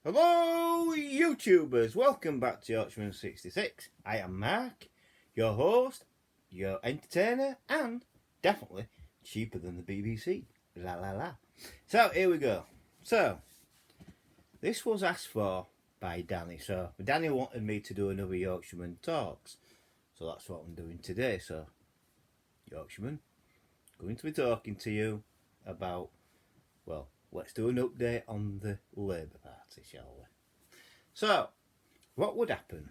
Hello, YouTubers! Welcome back to Yorkshireman 66. I am Mark, your host, your entertainer, and definitely cheaper than the BBC. La la la. So, here we go. So, this was asked for by Danny. So, Danny wanted me to do another Yorkshireman Talks. So, that's what I'm doing today. So, Yorkshireman, going to be talking to you about, well, let's do an update on the Labour Party, shall we? So, what would happen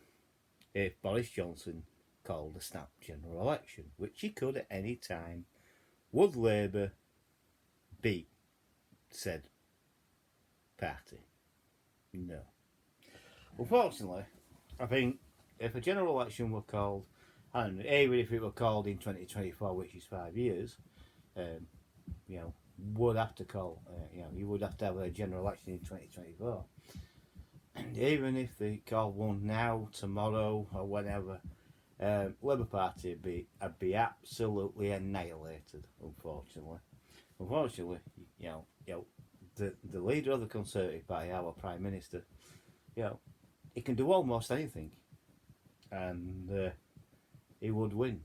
if Boris Johnson called a snap general election, which he could at any time? Would Labour beat said party? No. Unfortunately, I think if a general election were called, and even if it were called in 2024, which is 5 years, um, would have to call, you would have to have a general election in 2024. And even if they called one now, tomorrow, or whenever, Labour Party would be absolutely annihilated. Unfortunately, the leader of the Conservative Party, our Prime Minister, he can do almost anything, and he would win.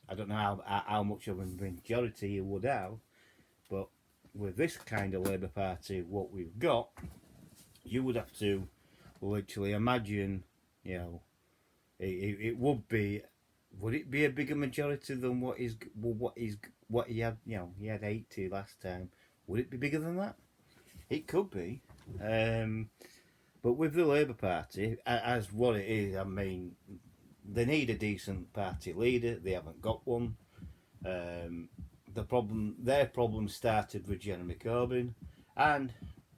I don't know how much of a majority he would have, but with this kind of Labour Party, what we've got, you would have to literally imagine, it would be. Would it be a bigger majority than what he had? He had 80 last time. Would it be bigger than that? It could be. But with the Labour Party, as what it is, I mean, they need a decent party leader. They haven't got one. Their problem started with Jeremy Corbyn, and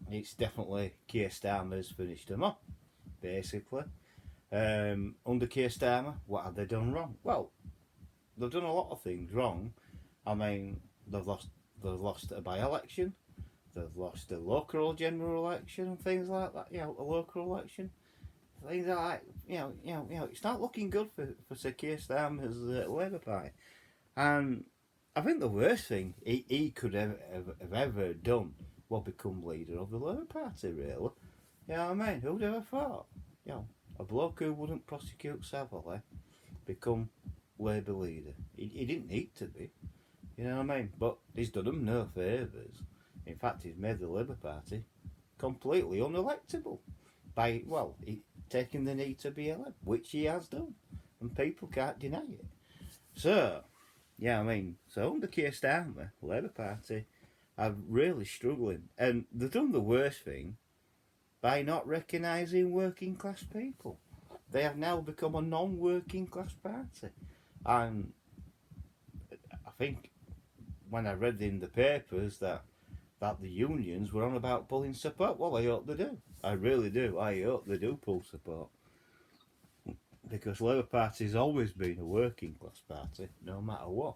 it's definitely Keir Starmer's finished them off, basically. Under Keir Starmer, what have they done wrong? Well, they've done a lot of things wrong. I mean, they've lost a by-election, they've lost a local general election and things like that. A local election, things like it's not looking good for Sir Keir Starmer's Labour Party. And I think the worst thing he could have ever done was become leader of the Labour Party. Really, you know what I mean? Who'd ever thought? A bloke who wouldn't prosecute Savile become Labour leader. He didn't need to be. You know what I mean? But he's done them no favours. In fact, he's made the Labour Party completely unelectable by, taking the need to be elected, which he has done. And people can't deny it. So, so under Keir Starmer, Labour Party are really struggling. And they've done the worst thing by not recognising working class people. They have now become a non-working class party. And I think when I read in the papers that the unions were on about pulling support, well, I hope they do. I really do. I hope they do pull support. Because Labour Party has always been a working class party, no matter what.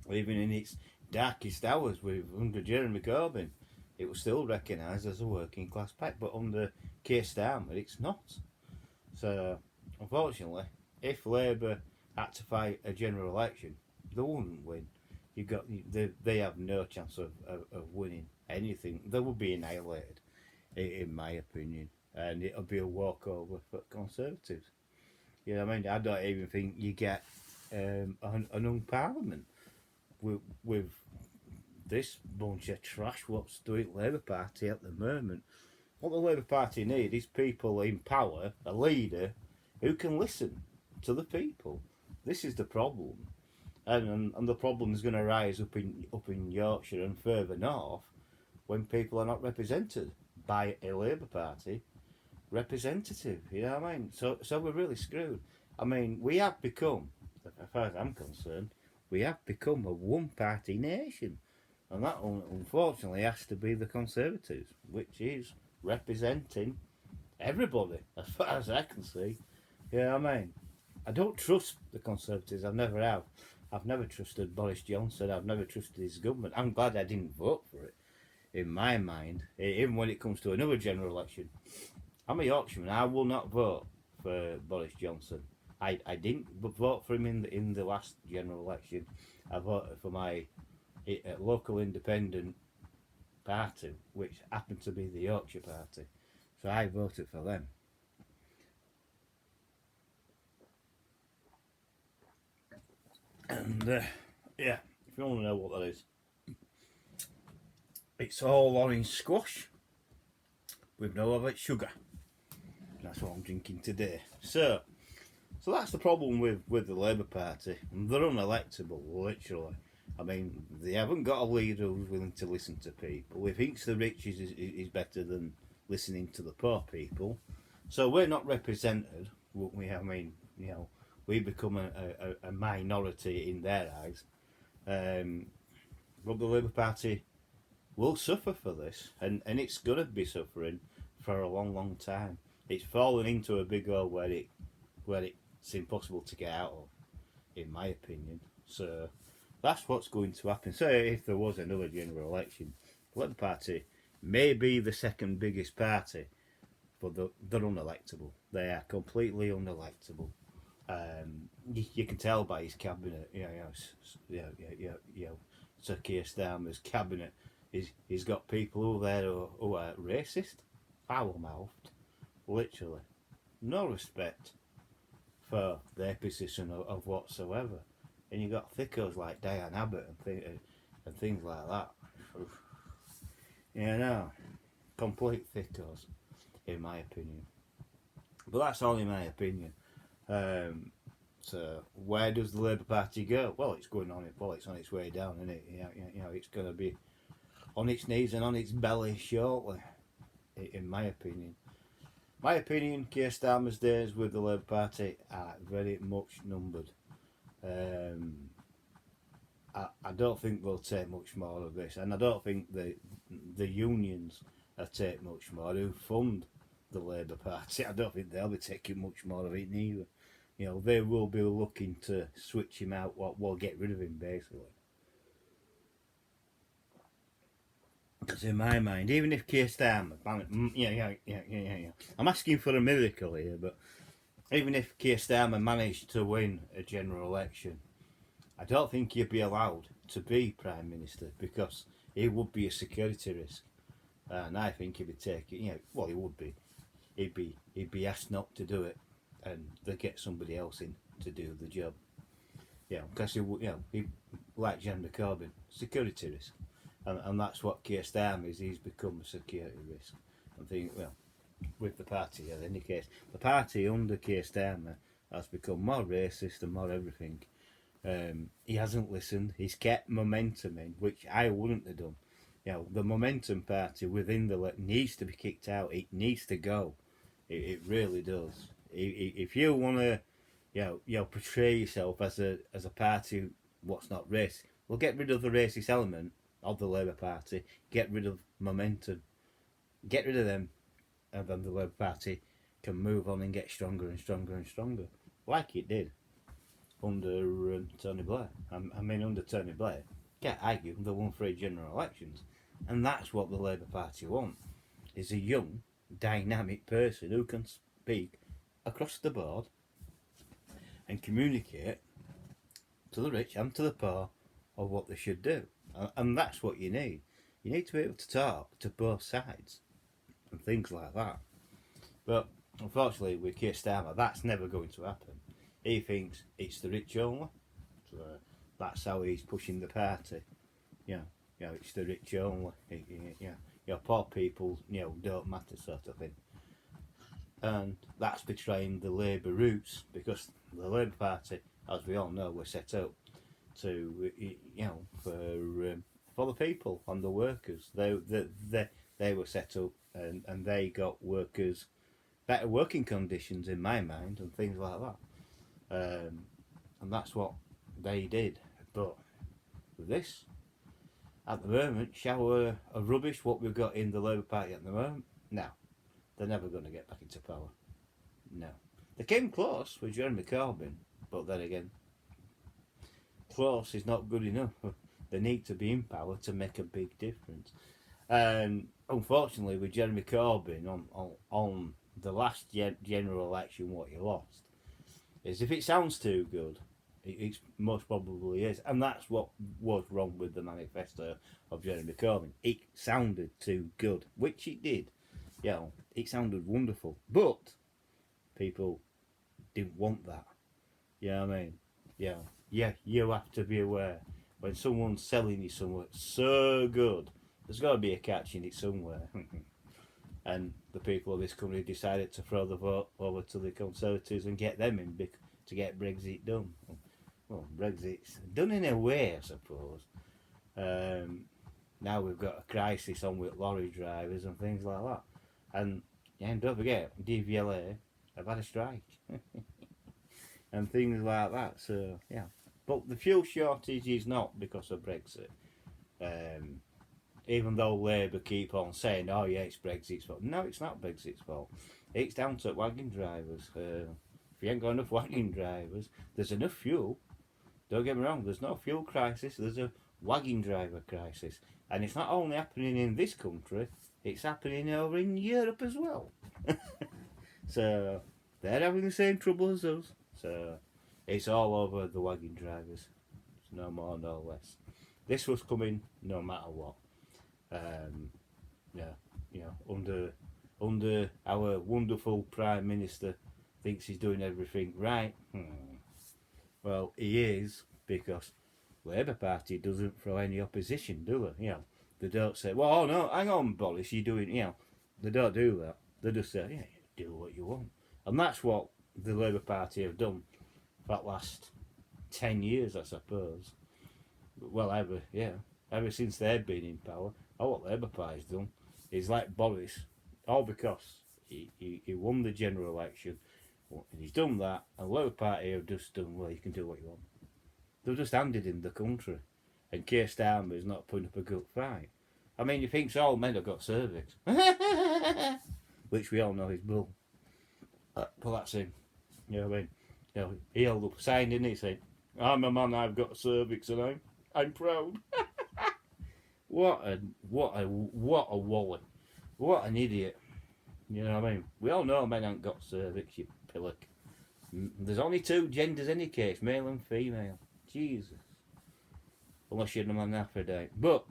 Even in its darkest hours under Jeremy Corbyn, it was still recognised as a working class party, but under Keir Starmer, it's not. So, unfortunately, if Labour had to fight a general election, they wouldn't win. They have no chance of winning anything. They would be annihilated, in my opinion, and it'll be a walkover for Conservatives. You know what I mean? I don't even think you get an young parliament with this bunch of trash what's doing Labour Party at the moment. What the Labour Party need is people in power, a leader who can listen to the people. This is the problem, and the problem is going to rise up in Yorkshire and further north when people are not represented by a Labour Party representative. You know what I mean? So we're really screwed. I mean, we have become, as far as I'm concerned, we have become a one-party nation. And that unfortunately has to be the Conservatives, which is representing everybody, as far as I can see. You know what I mean? I don't trust the Conservatives, I never have. I've never trusted Boris Johnson, I've never trusted his government. I'm glad I didn't vote for it, in my mind, even when it comes to another general election. I'm a Yorkshireman, I will not vote for Boris Johnson. I didn't vote for him in the last general election. I voted for my local independent party, which happened to be the Yorkshire Party. So I voted for them. And yeah, if you want to know what that is, it's all orange squash with no other sugar. That's what I'm drinking today. So that's the problem with the Labour Party. They're unelectable, literally. I mean, they haven't got a leader who's willing to listen to people. He thinks the rich is better than listening to the poor people. So we're not represented. I mean, we become a minority in their eyes. But the Labour Party will suffer for this, and it's going to be suffering for a long, long time. It's fallen into a big hole where it's impossible to get out of, in my opinion. So that's what's going to happen. So if there was another general election, the Labour Party may be the second biggest party, but they're unelectable. They are completely unelectable. You can tell by his cabinet, Sir Keir Starmer's cabinet. He's got people who are racist, foul-mouthed, literally, no respect for their position of whatsoever. And you got thickos like Diane Abbott and things like that. Complete thickos, in my opinion. But that's only my opinion. So where does the Labour Party go? Well, it's going on in politics on its way down, isn't it? It's going to be on its knees and on its belly shortly, in my opinion. My opinion, Keir Starmer's days with the Labour Party are very much numbered. I don't think they'll take much more of this, and I don't think the unions will take much more who fund the Labour Party. I don't think they'll be taking much more of it neither. They will be looking to switch him out, or get rid of him, basically. Because in my mind, even if Keir Starmer, I'm asking for a miracle here, but even if Keir Starmer managed to win a general election, I don't think he'd be allowed to be Prime Minister because he would be a security risk. And I think he'd be taking, he would be. He'd be asked not to do it, and they'd get somebody else in to do the job. Because he like Jeremy Corbyn, security risk. And that's what Keir Starmer is. He's become a security risk. I think, with the party, in any case, the party under Keir Starmer has become more racist and more everything. He hasn't listened. He's kept momentum in, which I wouldn't have done. The momentum party within the needs to be kicked out. It needs to go. It really does. If you want to, portray yourself as a party what's not racist, well, get rid of the racist element of the Labour Party, get rid of momentum, get rid of them, and then the Labour Party can move on and get stronger and stronger and stronger, like it did under Tony Blair. Under Tony Blair, can't argue, they won 3 general elections, and that's what the Labour Party want, is a young, dynamic person who can speak across the board and communicate to the rich and to the poor of what they should do. And that's what you need. You need to be able to talk to both sides and things like that. But unfortunately, with Keir Starmer, that's never going to happen. He thinks it's the rich only. So that's how he's pushing the party. It's the rich only. Poor people, don't matter, sort of thing. And that's betraying the Labour roots, because the Labour Party, as we all know, were set up to for the people and the workers. They were set up, and they got workers better working conditions, in my mind, and things like that. And that's what they did. But with this, at the moment, shower of rubbish what we've got in the Labour Party at the moment, no, they're never going to get back into power. No, they came close with Jeremy Corbyn, but then again, close is not good enough. They need to be in power to make a big difference. And unfortunately, with Jeremy Corbyn on the last general election, what he lost is, if it sounds too good, it most probably is, and that's what was wrong with the manifesto of Jeremy Corbyn. It sounded too good, which it did. it sounded wonderful, but people didn't want that. You know what I mean? You have to be aware when someone's selling you something so good, there's got to be a catch in it somewhere. And the people of this country decided to throw the vote over to the Conservatives and get them in to get Brexit done. Well, Brexit's done in a way, I suppose. Now we've got a crisis on with lorry drivers and things like that. And don't forget, DVLA have had a strike. And things like that, so yeah. But the fuel shortage is not because of Brexit. Even though Labour keep on saying, oh yeah, it's Brexit's fault. No, it's not Brexit's fault. It's down to wagon drivers. If you ain't got enough wagon drivers, there's enough fuel. Don't get me wrong, there's no fuel crisis, there's a wagon driver crisis. And it's not only happening in this country, it's happening over in Europe as well. So, they're having the same trouble as us. So, it's all over the wagon drivers. It's no more, no less. This was coming no matter what. Under our wonderful Prime Minister thinks he's doing everything right. Well, he is, because Labour Party doesn't throw any opposition, do they? They don't say, well, oh no, hang on, Boris, you're doing, they don't do that. They just say, yeah, you do what you want. And that's what the Labour Party have done for that last 10 years, I suppose. Well, ever since they've been in power, all what Labour Party's done is like Boris, all because he won the general election, and he's done that, and the Labour Party have just done, well, you can do what you want. They've just handed him the country, and Keir Starmer's not putting up a good fight. I mean, he thinks all men have got cervix, which we all know is bull. But that's him. You know what I mean? He held up a sign, didn't he, saying, I'm a man, I've got cervix, and I'm proud. What a wally. What an idiot. You know what I mean? We all know men haven't got cervix, you pillock. There's only two genders in any case, male and female. Jesus. Unless you're an hermaphrodite. But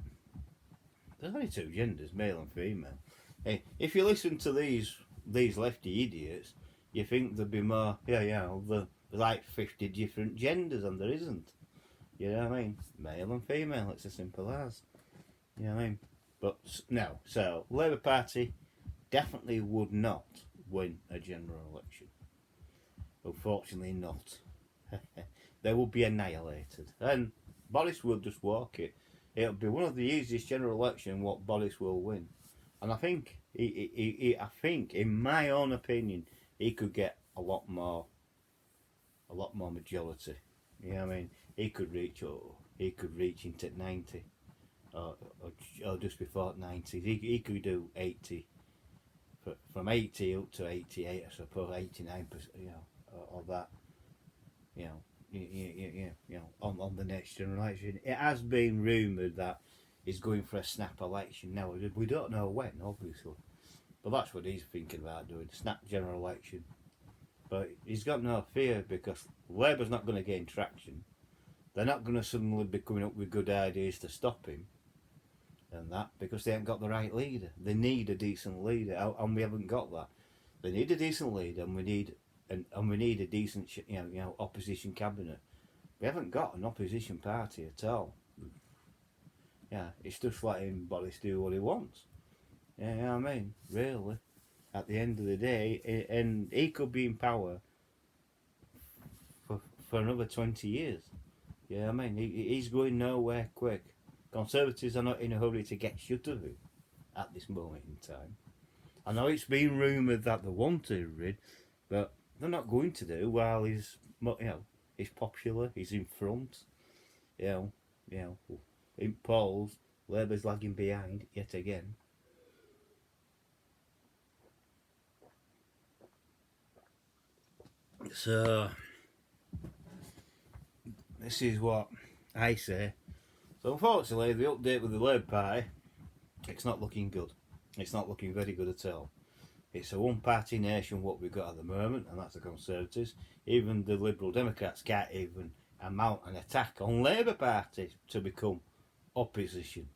there's only two genders, male and female. Hey, if you listen to these lefty idiots, you think there'd be more, there's like 50 different genders, and there isn't. You know what I mean? Male and female, it's as simple as. You know what I mean? But no, so Labour Party definitely would not win a general election. Unfortunately not. They would be annihilated. And Boris will just walk it. It'll be one of the easiest general election what Boris will win. And I think, I think, in my own opinion, he could get a lot more majority. You know what I mean? He could reach into 90. Or just before 90. He could do 80. From 80 up to 88, I suppose, 89%, or that. On the next general election. It has been rumoured that he's going for a snap election. Now, we don't know when, obviously. But that's what he's thinking about doing, snap general election. But he's got no fear, because Labour's not going to gain traction. They're not going to suddenly be coming up with good ideas to stop him. And that, because they haven't got the right leader. They need a decent leader, and we haven't got that. They need a decent leader, and we need a decent, opposition cabinet. We haven't got an opposition party at all. Yeah, it's just letting Boris do what he wants. Yeah, you know what I mean? Really, at the end of the day, and he could be in power for another 20 years. Yeah, I mean, he's going nowhere quick. Conservatives are not in a hurry to get shut of him at this moment in time. I know it's been rumoured that they want to rid, but they're not going to do while he's popular, he's in front. In polls, Labour's lagging behind yet again. So this is what I say. So unfortunately, the update with the Labour Party, it's not looking good. It's not looking very good at all. It's a one-party nation what we've got at the moment, and that's the Conservatives. Even the Liberal Democrats can't even mount an attack on Labour Party to become opposition.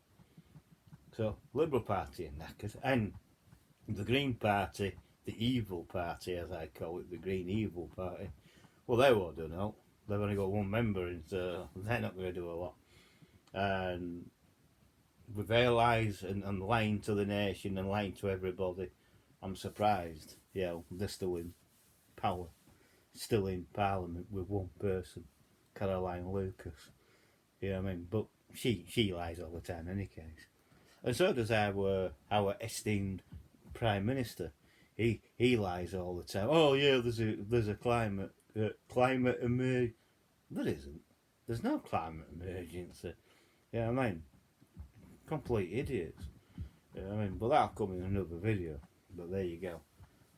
So Liberal Party are knackered, and The Green Party, the evil party as I call it, the Green Evil Party, well they won't do no. They've only got one member and so they're not going to do a lot. And with their lies and lying to the nation and lying to everybody, I'm surprised. Yeah, they're still in power, still in Parliament with one person, Caroline Lucas. You know what I mean? But she lies all the time in any case. And so does our esteemed Prime Minister. He lies all the time. Oh yeah, there's a climate emergency. There isn't. There's no climate emergency. You know what I mean? Complete idiots. You know what I mean? But that'll come in another video. But there you go.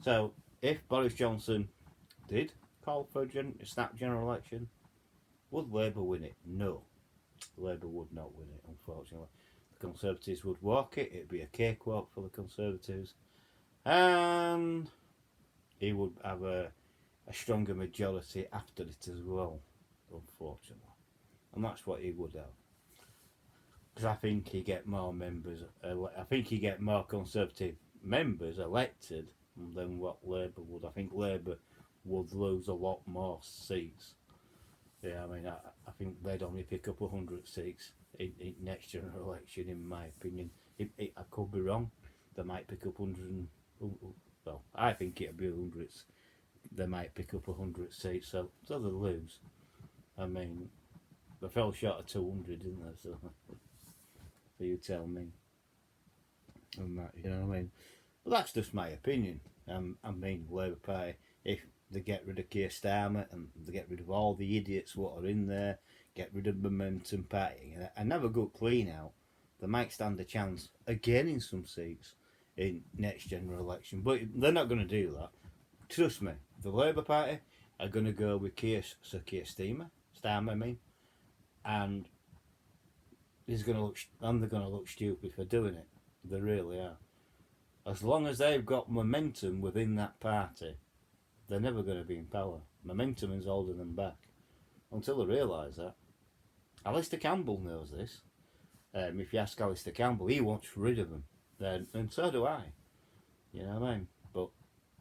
So if Boris Johnson did call for a snap general election, would Labour win it? No. Labour would not win it, unfortunately. The Conservatives would walk it. It'd be a cakewalk for the Conservatives. And he would have a stronger majority after it as well, unfortunately. And that's what he would have. Because I think he get more members. I think he get more Conservative members elected than what Labour would. I think Labour would lose a lot more seats. Yeah, I mean, I think they'd only pick up 100 seats in next general election, in my opinion. I could be wrong. They might pick up 100. Well, I think it'll be 100. They might pick up 100 seats, so they'll lose. I mean, they fell short of 200, didn't they? So you tell me. And that, you know what I mean? But that's just my opinion. I mean, Labour Party, if they get rid of Keir Starmer and they get rid of all the idiots what are in there, get rid of Momentum Party, and have a good clean out, they might stand a chance again in some seats in next general election. But they're not going to do that. Trust me, the Labour Party are going to go with Keir Starmer, I mean, and they're going to look stupid for doing it. They really are. As long as they've got momentum within that party, they're never going to be in power. Momentum is holding them back. Until they realise that. Alistair Campbell knows this. If you ask Alistair Campbell, he wants rid of them. And so do I. You know what I mean? But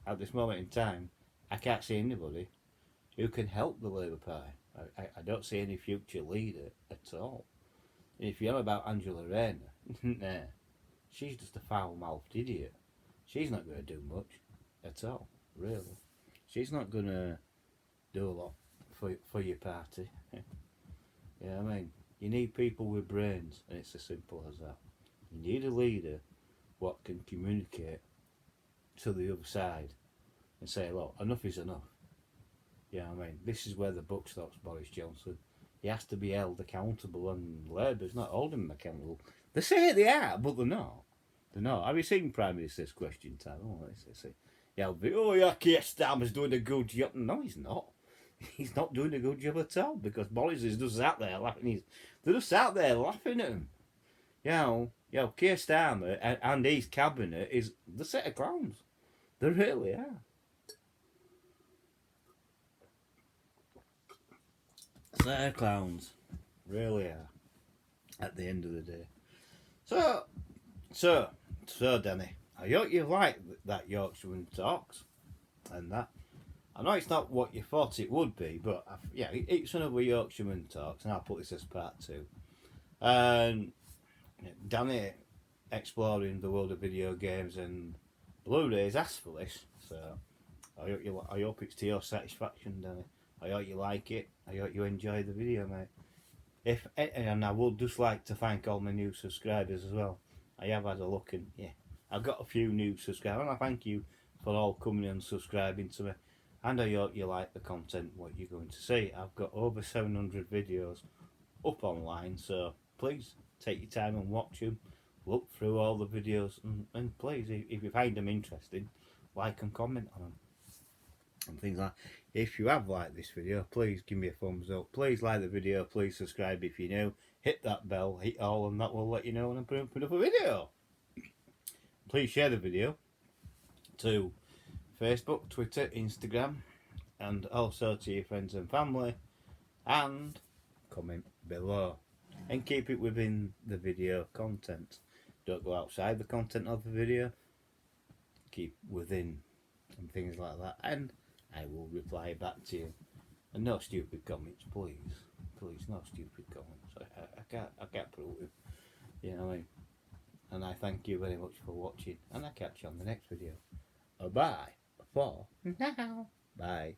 at this moment in time, I can't see anybody who can help the Labour Party. I don't see any future leader at all. And if you're on about Angela Rayner, nah, she's just a foul-mouthed idiot. She's not going to do much at all, really. She's not going to do a lot for your party. Yeah, I mean, you need people with brains, and it's as simple as that. You need a leader what can communicate to the other side and say, look, enough is enough. Yeah, I mean, this is where the buck stops, Boris Johnson. He has to be held accountable, and Labour's not holding him accountable. They say they are, but they're not. They're not. Have you seen Prime Minister's Question Time? Oh, let's see. Yeah, Keir Starmer's doing a good job. No, he's not. He's not doing a good job at all, because Boris is just out there laughing. They're just out there laughing at him. Keir Starmer and his cabinet is the set of clowns. They really are. Set of clowns. Really are. At the end of the day. So, Danny, I hope you like that Yorkshireman talks and that. I know it's not what you thought it would be, but it's another Yorkshireman talks, and I'll put this as part 2. And Danny exploring the world of video games and Blu-rays asked for this, so I hope it's to your satisfaction, Danny. I hope you like it. I hope you enjoy the video, mate. And I would just like to thank all my new subscribers as well. I have had a look, and I've got a few new subscribers, and I thank you for all coming and subscribing to me. And I hope you like the content, what you're going to see. I've got over 700 videos up online, so please take your time and watch them. Look through all the videos, and please, if you find them interesting, like and comment on them. And things like that. If you have liked this video, please give me a thumbs up. Please like the video, please subscribe if you're new. Hit that bell, hit all, and that will let you know when I put up another video. Please share the video to Facebook, Twitter, Instagram, and also to your friends and family, and comment below. And keep it within the video content. Don't go outside the content of the video. keep within and things like that, and I will reply back to you. And no stupid comments, please. Please, no stupid comments. I can't put up with, you know what I mean? And I thank you very much for watching, and I'll catch you on the next video. Bye for now. Bye.